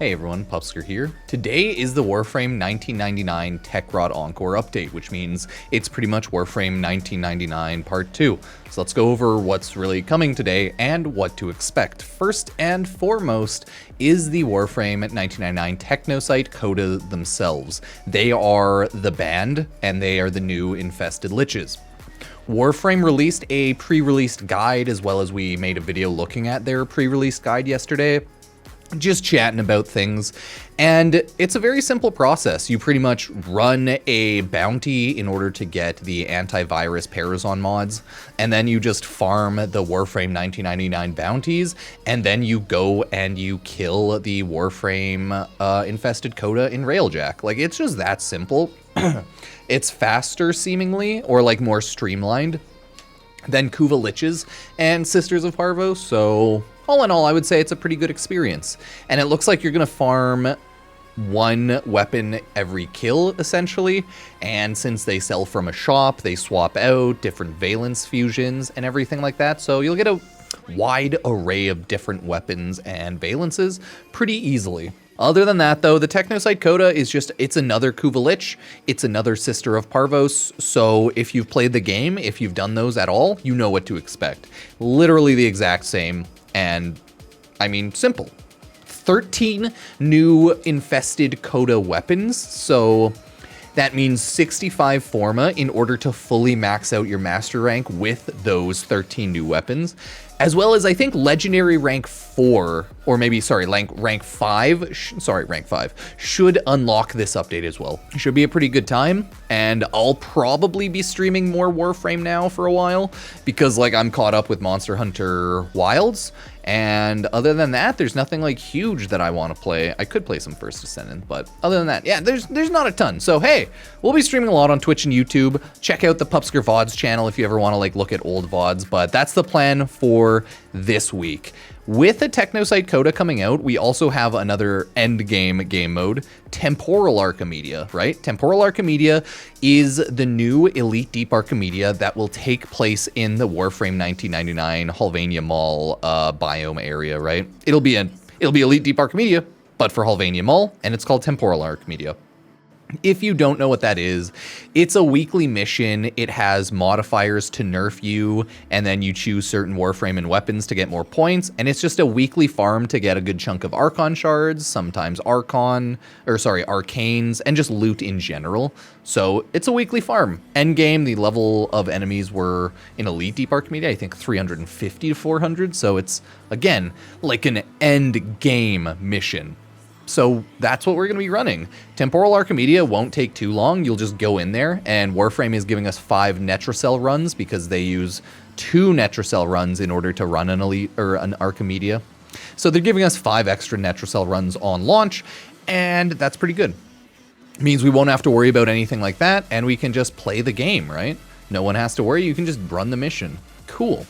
Hey everyone, Pupsker here. Today is the Warframe 1999 Techrot Encore update, which means it's pretty much Warframe 1999 Part 2. So let's go over what's really coming today and what to expect. First and foremost is the Warframe 1999 Technocyte Coda themselves. They are the band, and they are the new infested liches. Warframe released a pre-released guide, as well as we made a video looking at their pre-released guide yesterday. Just chatting about things, and it's a very simple process. You pretty much run a bounty in order to get the antivirus Parazon mods, and then you just farm the Warframe 1999 bounties, and then you go and you kill the Warframe infested Coda in Railjack. Like, it's just that simple. It's faster seemingly, or like more streamlined than Kuva Liches and Sisters of Parvos, so all in all, I would say it's a pretty good experience. And it looks like you're going to farm one weapon every kill, essentially. And since they sell from a shop, they swap out different valence fusions and everything like that. So you'll get a wide array of different weapons and valences pretty easily. Other than that, though, the Technocyte Coda is just, it's another Kuva Lich, it's another Sister of Parvos, so if you've played the game, if you've done those at all, you know what to expect. Literally the exact same, and, I mean, simple. 13 new infested Coda weapons, so that means 65 forma in order to fully max out your master rank with those 13 new weapons. As well as, I think, legendary rank 4, or maybe, sorry, rank 5, rank 5, should unlock this update as well. It should be a pretty good time, and I'll probably be streaming more Warframe now for a while, because, like, I'm caught up with Monster Hunter Wilds, and other than that, there's nothing, like, huge that I want to play. I could play some First Descendant, but other than that, yeah, there's not a ton. So, hey, we'll be streaming a lot on Twitch and YouTube. Check out the Pupsker VODs channel if you ever want to, like, look at old VODs, but that's the plan for this week. With the Technocyte Coda coming out, we also have another end game mode, Temporal Archimedea, right? Temporal Archimedea is the new Elite Deep Archimedea that will take place in the Warframe 1999 Halvania Mall biome area, right? It'll be Elite Deep Archimedea, but for Halvania Mall, and it's called Temporal Archimedea. If you don't know what that is, it's a weekly mission. It has modifiers to nerf you, and then you choose certain Warframe and weapons to get more points, and it's just a weekly farm to get a good chunk of Archon shards, sometimes Arcanes, and just loot in general. So it's a weekly farm. Endgame, the level of enemies were in Elite Deep Archimedea, I think 350 to 400, so it's, again, like an end game mission. So that's what we're going to be running. Temporal Archimedea won't take too long. You'll just go in there, and Warframe is giving us 5 Netracell runs because they use 2 Netracell runs in order to run an Elite or an Archimedea. So they're giving us 5 extra Netracell runs on launch, and that's pretty good. It means we won't have to worry about anything like that, and we can just play the game, right? No one has to worry. You can just run the mission. Cool.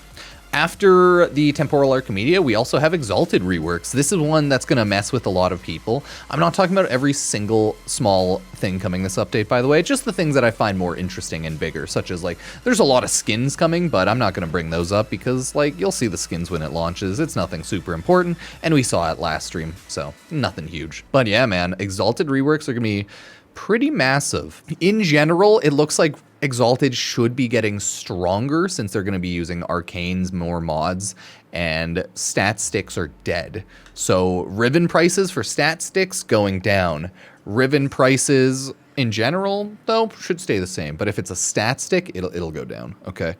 After the Temporal Archimedea, we also have Exalted Reworks. This is one that's going to mess with a lot of people. I'm not talking about every single small thing coming this update, by the way, just the things that I find more interesting and bigger, such as, like, there's a lot of skins coming, but I'm not going to bring those up because, like, you'll see the skins when it launches. It's nothing super important, and we saw it last stream, so nothing huge. But yeah, man, Exalted Reworks are going to be pretty massive. In general, it looks like Exalted should be getting stronger since they're going to be using Arcanes, more mods, and stat sticks are dead. So Riven prices for stat sticks going down. Riven prices in general, though, should stay the same. But if it's a stat stick, it'll go down, okay?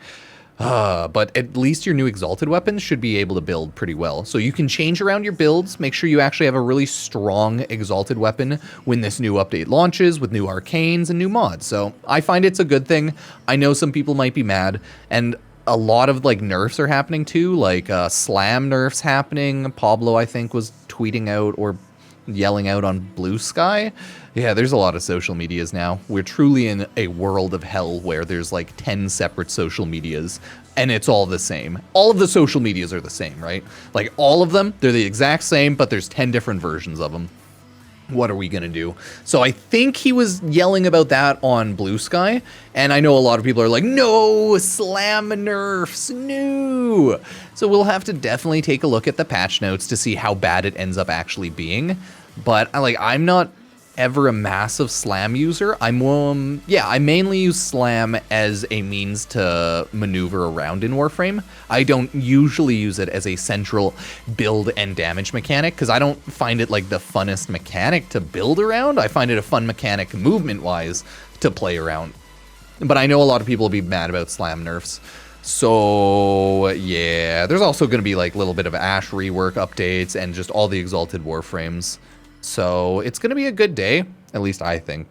But at least your new Exalted weapons should be able to build pretty well. So you can change around your builds, make sure you actually have a really strong Exalted weapon when this new update launches with new Arcanes and new mods. So I find it's a good thing. I know some people might be mad, and a lot of, like, nerfs are happening too, like Slam nerfs happening. Pablo, I think, was tweeting out or yelling out on Blue Sky. Yeah, there's a lot of social medias now. We're truly in a world of hell where there's like 10 separate social medias and it's all the same. All of the social medias are the same, right? Like, all of them, they're the exact same, but there's 10 different versions of them. What are we going to do? So I think he was yelling about that on Blue Sky, and I know a lot of people are like, no, Slam nerfs, no. So we'll have to definitely take a look at the patch notes to see how bad it ends up actually being. But I'm not ever a massive slam user. I mainly use slam as a means to maneuver around in Warframe. I don't usually use it as a central build and damage mechanic because I don't find it like the funnest mechanic to build around. I find it a fun mechanic movement wise to play around. But I know a lot of people will be mad about slam nerfs. So yeah, there's also going to be like a little bit of Ash rework updates and just all the Exalted Warframes. So it's going to be a good day, at least I think.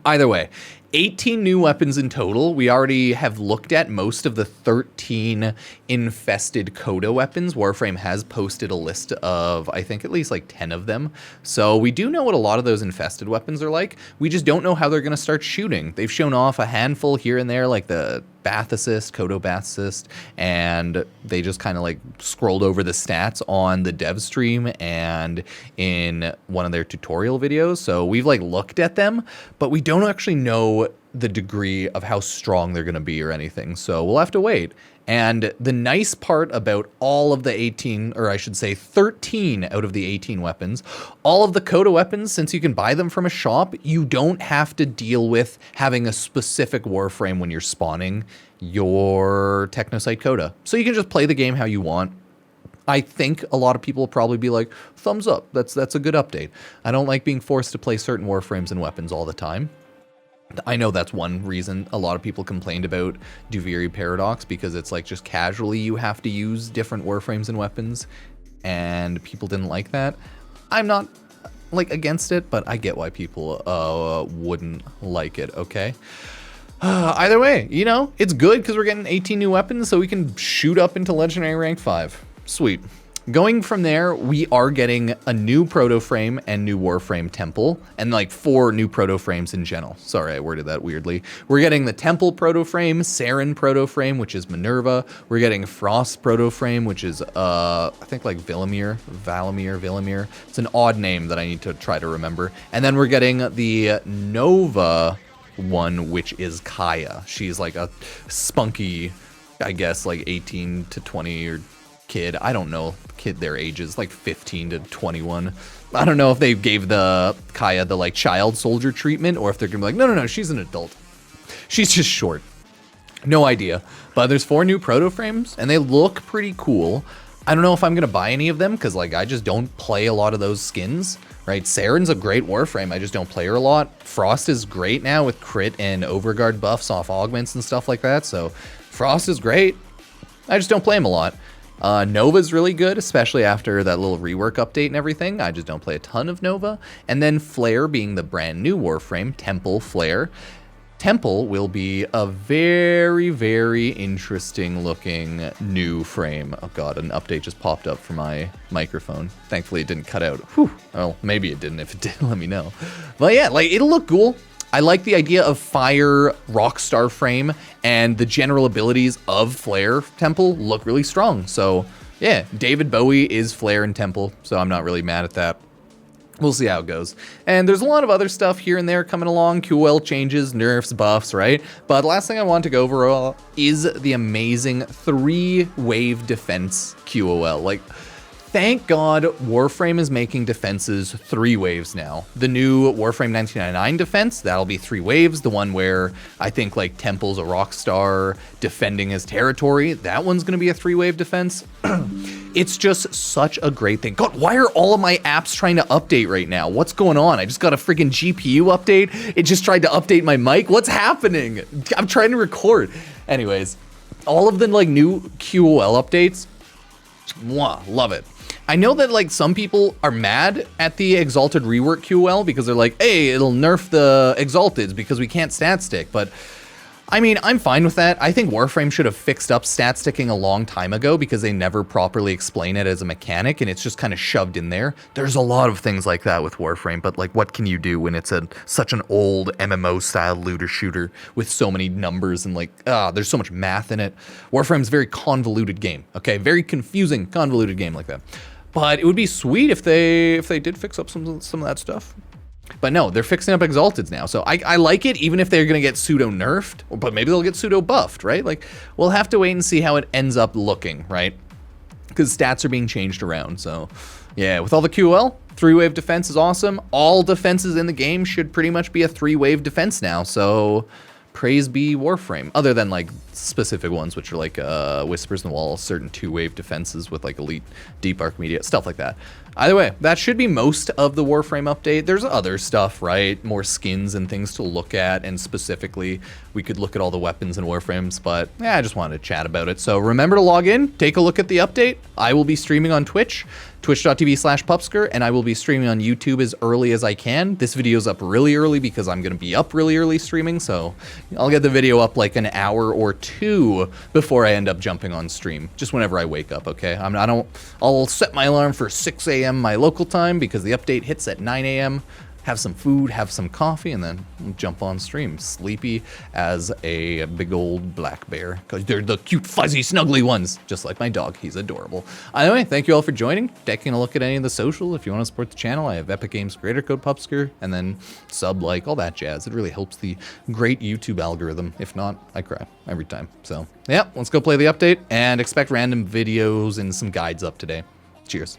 Either way, 18 new weapons in total. We already have looked at most of the 13 infested Coda weapons. Warframe has posted a list of, I think, at least like 10 of them. So we do know what a lot of those infested weapons are like. We just don't know how they're going to start shooting. They've shown off a handful here and there, like the Bath Assist, Coda Bath Assist, and they just kind of like scrolled over the stats on the dev stream and in one of their tutorial videos. So we've like looked at them, but we don't actually know the degree of how strong they're going to be or anything. So we'll have to wait. And the nice part about all of the 18, or I should say 13 out of the 18 weapons, all of the Coda weapons, since you can buy them from a shop, you don't have to deal with having a specific Warframe when you're spawning your Technocyte Coda. So you can just play the game how you want. I think a lot of people will probably be like, thumbs up, that's a good update. I don't like being forced to play certain Warframes and weapons all the time. I know that's one reason a lot of people complained about Duviri Paradox, because it's like just casually you have to use different Warframes and weapons, and people didn't like that. I'm not like against it, but I get why people wouldn't like it, okay? Either way, you know, it's good because we're getting 18 new weapons, so we can shoot up into Legendary Rank 5. Sweet. Going from there, we are getting a new Protoframe and new Warframe Temple, and like 4 new Protoframes in general. Sorry, I worded that weirdly. We're getting the Temple Protoframe, Saren Protoframe, which is Minerva. We're getting Frost Protoframe, which is, I think like Valimir. It's an odd name that I need to try to remember. And then we're getting the Nova one, which is Kaya. She's like a spunky, I guess, like 18 to 20 or kid. I don't know their ages, like 15 to 21. I don't know if they gave the Kaya the like child soldier treatment, or if they're gonna be like, no, she's an adult. She's just short. No idea. But there's 4 new Protoframes, and they look pretty cool. I don't know if I'm gonna buy any of them, because like I just don't play a lot of those skins, right? Saren's a great Warframe, I just don't play her a lot. Frost is great now with crit and overguard buffs off augments and stuff like that, so Frost is great. I just don't play him a lot. Nova's really good, especially after that little rework update and everything. I just don't play a ton of Nova. And then Flare being the brand new Warframe, Temple Flare. Temple will be a very, very interesting looking new frame. Oh god, an update just popped up for my microphone. Thankfully it didn't cut out. Whew. Well, maybe it didn't. If it did, let me know. But yeah, like it'll look cool. I like the idea of Fire Rockstar frame, and the general abilities of Flare Temple look really strong. So yeah, David Bowie is Flare and Temple, so I'm not really mad at that. We'll see how it goes. And there's a lot of other stuff here and there coming along. QOL changes, nerfs, buffs, right? But the last thing I want to go over is the amazing 3 Wave Defense QOL. Like, thank God Warframe is making defenses 3 waves now. The new Warframe 1999 defense, that'll be 3 waves. The one where I think like Temple's a rock star defending his territory, that one's gonna be a 3-wave defense. It's just such a great thing. God, why are all of my apps trying to update right now? What's going on? I just got a freaking GPU update. It just tried to update my mic. What's happening? I'm trying to record. Anyways, all of the like new QOL updates, mwah, love it. I know that like some people are mad at the Exalted Rework QOL because they're like, hey, it'll nerf the Exalteds because we can't stat stick, but I mean, I'm fine with that. I think Warframe should have fixed up stat sticking a long time ago because they never properly explain it as a mechanic and it's just kind of shoved in there. There's a lot of things like that with Warframe, but like what can you do when it's such an old MMO style looter shooter with so many numbers and like, there's so much math in it. Warframe's a very convoluted game, okay? Very confusing, convoluted game like that. But it would be sweet if they did fix up some of that stuff. But no, they're fixing up Exalteds now. So I like it, even if they're going to get pseudo-nerfed, but maybe they'll get pseudo-buffed, right? Like, we'll have to wait and see how it ends up looking, right? Because stats are being changed around, so Yeah, with all the QOL, 3-wave defense is awesome. All defenses in the game should pretty much be a 3-wave defense now, so praise be Warframe. Other than like specific ones, which are like Whispers in the Wall, certain 2-wave defenses with like Elite, Deep Archimedea, stuff like that. Either way, that should be most of the Warframe update. There's other stuff, right? More skins and things to look at, and specifically, we could look at all the weapons in Warframes, but yeah, I just wanted to chat about it. So remember to log in, take a look at the update. I will be streaming on Twitch, twitch.tv/Pupsker, and I will be streaming on YouTube as early as I can. This video's up really early because I'm gonna be up really early streaming, so I'll get the video up like an hour or two before I end up jumping on stream, just whenever I wake up, okay? I'll set my alarm for 6 a.m. my local time because the update hits at 9 a.m. Have some food, have some coffee, and then jump on stream. Sleepy as a big old black bear, because they're the cute, fuzzy, snuggly ones, just like my dog. He's adorable. Anyway, thank you all for joining. Taking a look at any of the social. If you want to support the channel, I have Epic Games creator code Pupsker, and then sub, like, all that jazz. It really helps the great YouTube algorithm. If not, I cry every time. So, yeah, let's go play the update, and expect random videos and some guides up today. Cheers.